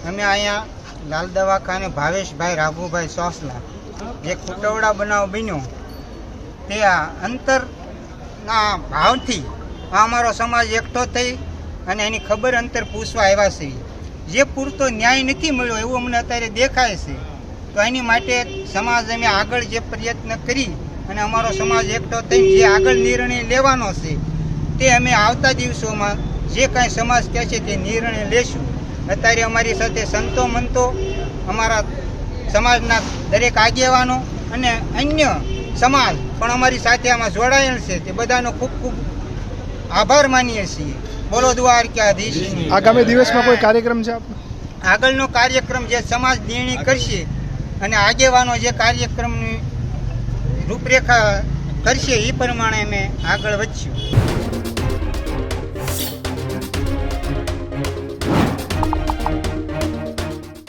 અમે અહીંયા લાલ દવાખાને ભાવેશભાઈ રાઘુભાઈ સોસલા જે ખૂટવડા બનાવ બન્યો તે આ અંતરના ભાવથી આ અમારો સમાજ એકઠો થઈ અને એની ખબર અંતર પૂછવા આવ્યા છે. જે પૂરતો ન્યાય નથી મળ્યો એવું અમને અત્યારે દેખાય છે. તો એની માટે સમાજ અમે આગળ જે પ્રયત્ન કરી અને અમારો સમાજ એકઠો થઈને જે આગળ નિર્ણય લેવાનો છે તે અમે આવતા દિવસોમાં જે કાંઈ સમાજ કહે છે તે નિર્ણય લેશું. અત્યારે અમારી સાથે સંતો મંતો અમારા સમાજના દરેક આગેવાનો અને અન્ય સમાજ પણ અમારી સાથે આમાં જોડાયેલ છે. તે બધાનો ખૂબ ખૂબ આભાર માનીએ છીએ. બોલો દ્વારકાધીશ. આગામી દિવસમાં કોઈ કાર્યક્રમ છે આપનો? આગળનો કાર્યક્રમ જે સમાજ નિર્ણય કરશે અને આગેવાનો જે કાર્યક્રમની રૂપરેખા કરશે એ પ્રમાણે અમે આગળ વધશું.